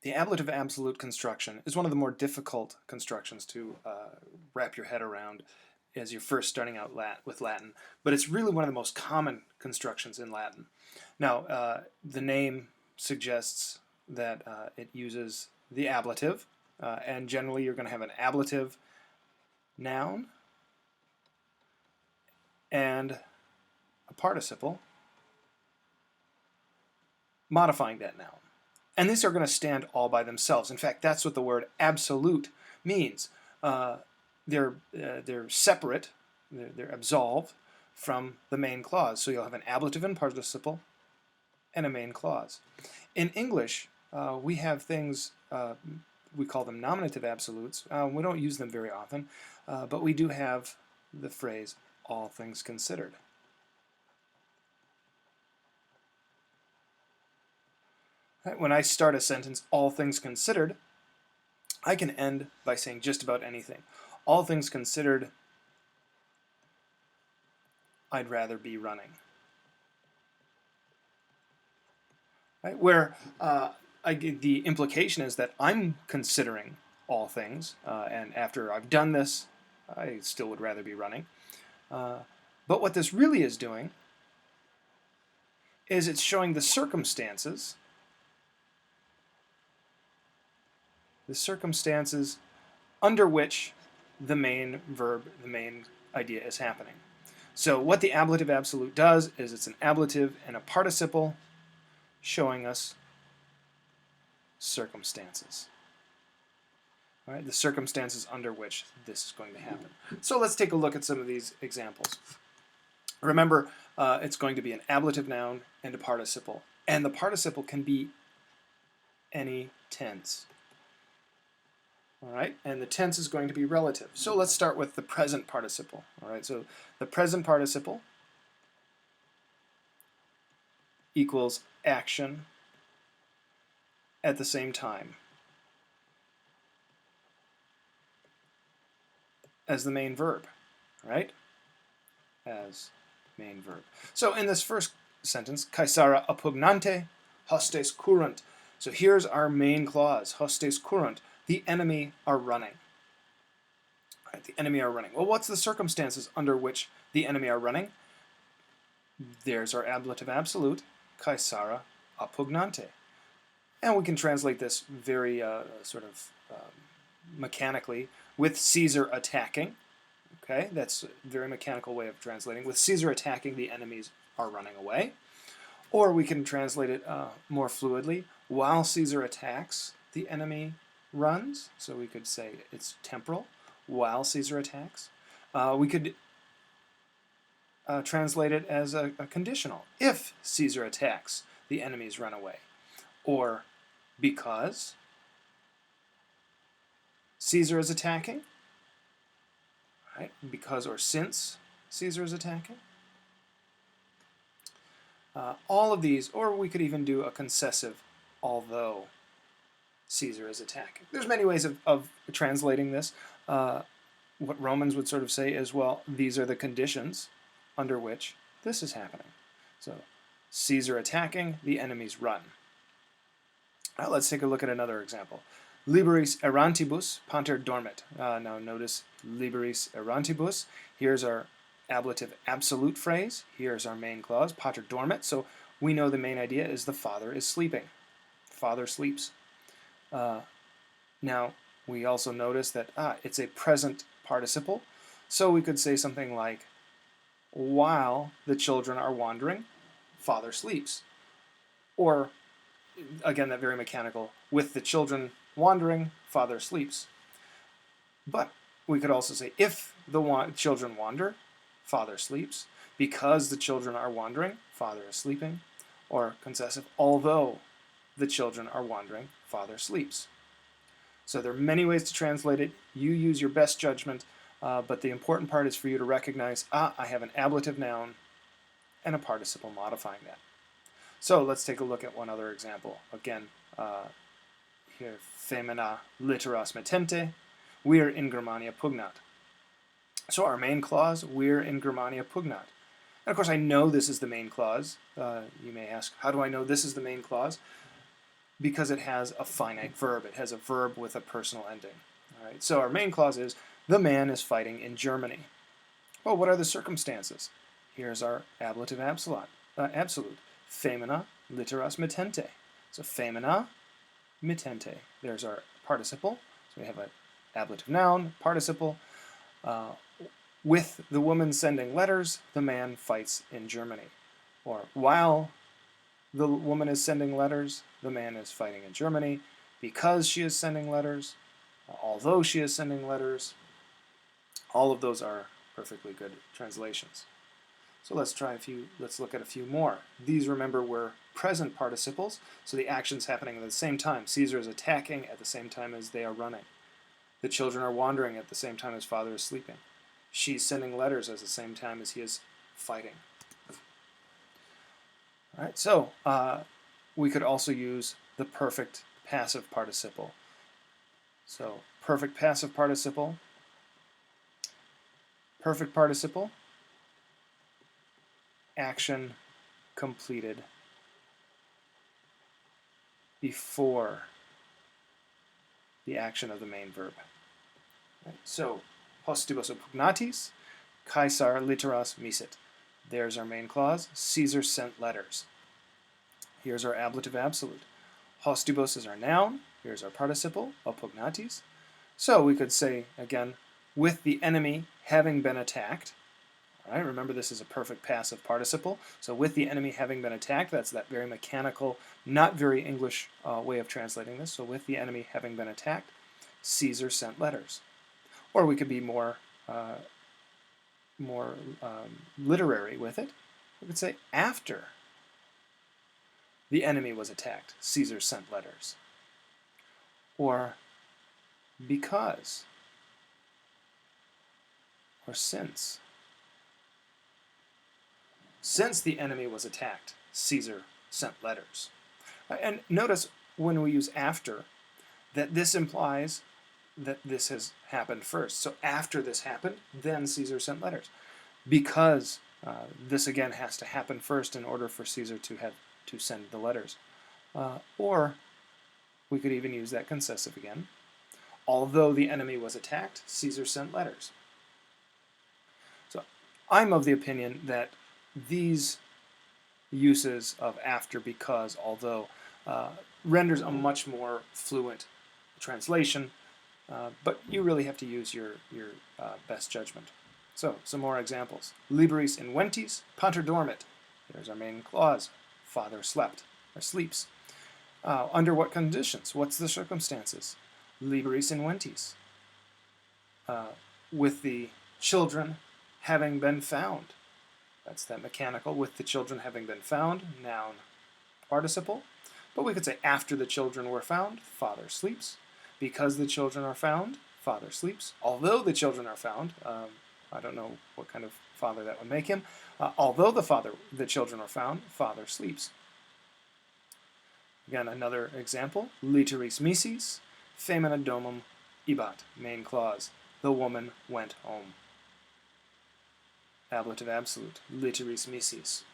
The ablative absolute construction is one of the more difficult constructions to wrap your head around as you're first starting out with Latin, but it's really one of the most common constructions in Latin. Now, the name suggests that it uses the ablative, and generally you're going to have an ablative noun and a participle modifying that noun. And these are going to stand all by themselves. In fact, that's what the word absolute means. They're separate, they're absolved from the main clause. So you'll have an ablative and participle and a main clause. In English, we have things, we call them nominative absolutes. We don't use them very often, but we do have the phrase, all things considered. When I start a sentence, all things considered, I can end by saying just about anything. All things considered, I'd rather be running. Right? Where the implication is that I'm considering all things, and after I've done this, I still would rather be running. But what this really is doing is it's showing the circumstances under which the main verb, the main idea is happening. So what the ablative absolute does is it's an ablative and a participle showing us circumstances. All right, the circumstances under which this is going to happen. So let's take a look at some of these examples. Remember, it's going to be an ablative noun and a participle. And the participle can be any tense. All right, and the tense is going to be relative. So let's start with the present participle. All right, so the present participle equals action at the same time as the main verb, right? As main verb. So in this first sentence, Caesara oppugnante, hostes currunt. So here's our main clause, hostes currunt. The enemy are running. Right, the enemy are running. Well, what's the circumstances under which the enemy are running? There's our ablative absolute, Caesara oppugnante. And we can translate this very mechanically with Caesar attacking. Okay, that's a very mechanical way of translating. With Caesar attacking, the enemies are running away. Or we can translate it more fluidly. While Caesar attacks, the enemy runs. So we could say it's temporal. While Caesar attacks. We could translate it as a conditional. If Caesar attacks, the enemies run away. Or because Caesar is attacking, right? Because or since Caesar is attacking. All of these, or we could even do a concessive, although Caesar is attacking. There's many ways of translating this. What Romans would sort of say is, well, these are the conditions under which this is happening. So Caesar attacking, the enemies run. Now let's take a look at another example. Liberis errantibus pater dormit. Now notice liberis errantibus. Here's our ablative absolute phrase. Here's our main clause, pater dormit. So we know the main idea is the father is sleeping. Father sleeps. Now we also notice that it's a present participle. So we could say something like, while the children are wandering, father sleeps. Or, again, that very mechanical, with the children wandering, father sleeps. But we could also say, if the children wander, father sleeps. Because the children are wandering, father is sleeping. Or concessive, although the children are wandering, father sleeps. So there are many ways to translate it. You use your best judgment, but the important part is for you to recognize, I have an ablative noun and a participle modifying that. So let's take a look at one other example. Again, here, femina litteras mettente, vir in Germania pugnat. So our main clause, vir in Germania pugnat. And of course I know this is the main clause. You may ask, how do I know this is the main clause? because it has a finite verb. It has a verb with a personal ending. All right, so our main clause is, the man is fighting in Germany. Well, what are the circumstances? Here's our ablative absolute. Femina literas mittente. So femina mittente. There's our participle. So we have an ablative noun, participle. With the woman sending letters, the man fights in Germany. Or while the woman is sending letters, the man is fighting in Germany. Because she is sending letters, although she is sending letters, all of those are perfectly good translations. So let's look at a few more. These, remember, were present participles, so the action's happening at the same time. Caesar is attacking at the same time as they are running. The children are wandering at the same time as father is sleeping. She's sending letters at the same time as he is fighting. All right, so we could also use the perfect passive participle. So perfect passive participle, action completed before the action of the main verb. Right? So, postibus oppugnatis, Caesar literas misit. There's our main clause. Caesar sent letters. Here's our ablative absolute. Hostibus is our noun. Here's our participle, oppugnatis. So we could say, again, with the enemy having been attacked. All right, remember this is a perfect passive participle. So with the enemy having been attacked, that's that very mechanical, not very English way of translating this. So with the enemy having been attacked, Caesar sent letters. Or we could be more literary with it. We could say after the enemy was attacked, Caesar sent letters. Or because, or since. Since the enemy was attacked, Caesar sent letters. And notice when we use after, that this implies that this has happened first. So after this happened, then Caesar sent letters. Because this again has to happen first in order for Caesar to send the letters. Or we could even use that concessive again. Although the enemy was attacked, Caesar sent letters. So I'm of the opinion that these uses of after, because, although renders a much more fluent translation, but you really have to use your best judgment. So, some more examples. Liberis inventis, pater dormit. There's our main clause. Father slept, or sleeps. Under what conditions? What's the circumstances? Liberis inventis. With the children having been found. That's that mechanical, with the children having been found, noun, participle. But we could say after the children were found, father sleeps. Because the children are found, father sleeps. Although the children are found, I don't know what kind of father that would make him. Although the children are found, father sleeps. Again, another example. Literis misis, femina domum ibat. Main clause. The woman went home. Ablative absolute. Literis misis.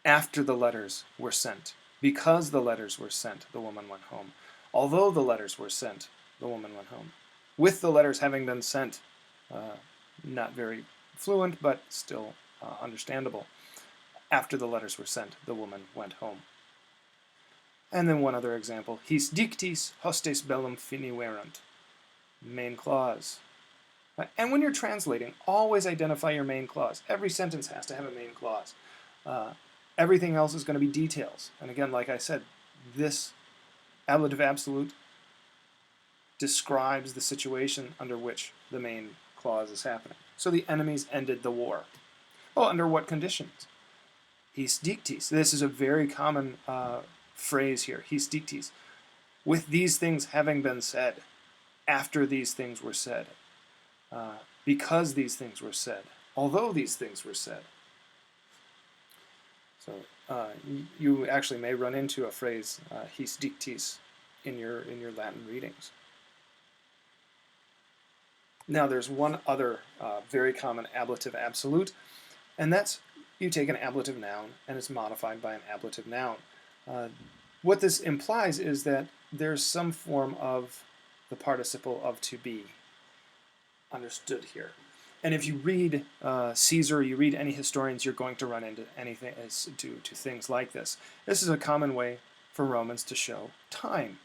After the letters were sent. Because the letters were sent, the woman went home. Although the letters were sent, the woman went home. With the letters having been sent, not very fluent, but still understandable. After the letters were sent, the woman went home. And then one other example. His dictis hostes bellum finiverunt. Main clause. And when you're translating, always identify your main clause. Every sentence has to have a main clause. Everything else is going to be details. And again, like I said, this ablative absolute describes the situation under which the main clause is happening. So the enemies ended the war. Oh, under what conditions? His dictis. This is a very common phrase here. His dictis. With these things having been said, after these things were said, because these things were said, although these things were said. So you actually may run into a phrase, his dictis, in your Latin readings. Now there's one other very common ablative absolute, and that's you take an ablative noun and it's modified by an ablative noun. What this implies is that there's some form of the participle of to be understood here. And if you read Caesar, you read any historians, you're going to run into anything to things like this. This is a common way for Romans to show time,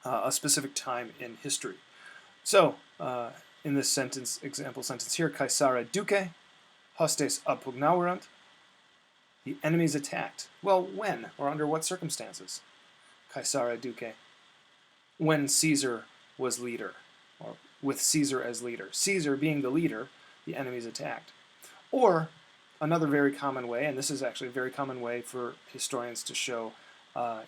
a specific time in history. So, in this example sentence here, Caesarea duce, hostes appugnaverant, the enemies attacked. Well, when or under what circumstances? Caesarea duce, when Caesar was leader, or with Caesar as leader. Caesar being the leader, the enemies attacked. Or another very common way, and this is actually a very common way for historians to show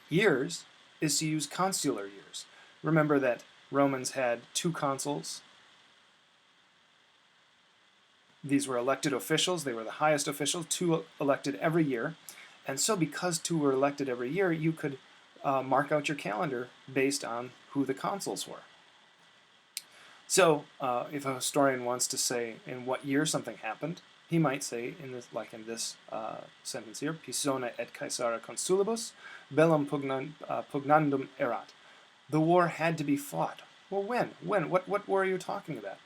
years, is to use consular years. Remember that Romans had 2 consuls. These were elected officials. They were the highest officials, 2 elected every year. And so because 2 were elected every year, you could mark out your calendar based on who the consuls were. So if a historian wants to say in what year something happened, he might say, like in this sentence here, Pisone et Caesarea consulibus, bellum pugnandum erat. The war had to be fought. Well, when? When? What war are you talking about?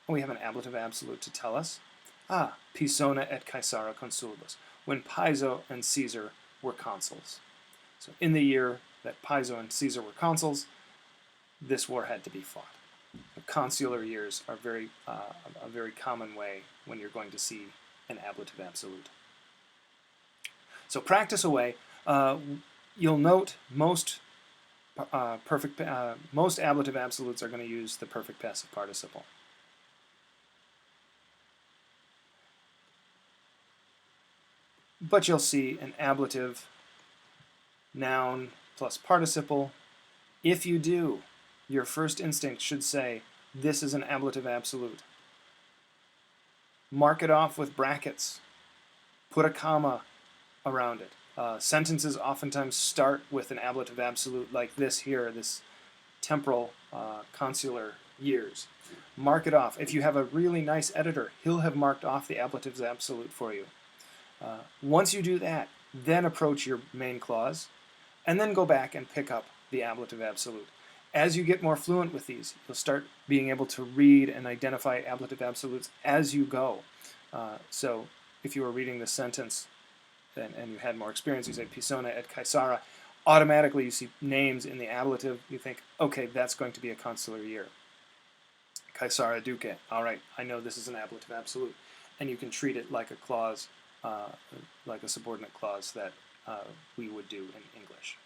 Well, we have an ablative absolute to tell us. Pisone et Caesarea consulibus, when Piso and Caesar were consuls. So in the year that Piso and Caesar were consuls, this war had to be fought. The consular years are a very common way when you're going to see an ablative absolute. So practice away. You'll note most ablative absolutes are going to use the perfect passive participle. But you'll see an ablative noun plus participle. If you do, your first instinct should say, this is an ablative absolute. Mark it off with brackets. Put a comma around it. Sentences oftentimes start with an ablative absolute like this here, this temporal consular years. Mark it off. If you have a really nice editor, he'll have marked off the ablative absolute for you. Once you do that, then approach your main clause, and then go back and pick up the ablative absolute. As you get more fluent with these, you'll start being able to read and identify ablative absolutes as you go. So if you were reading this sentence and you had more experience, you say Pisone et Caesarea, automatically you see names in the ablative, you think, okay, that's going to be a consular year. Caesarea duce, all right, I know this is an ablative absolute. And you can treat it like a clause, like a subordinate clause that we would do in English.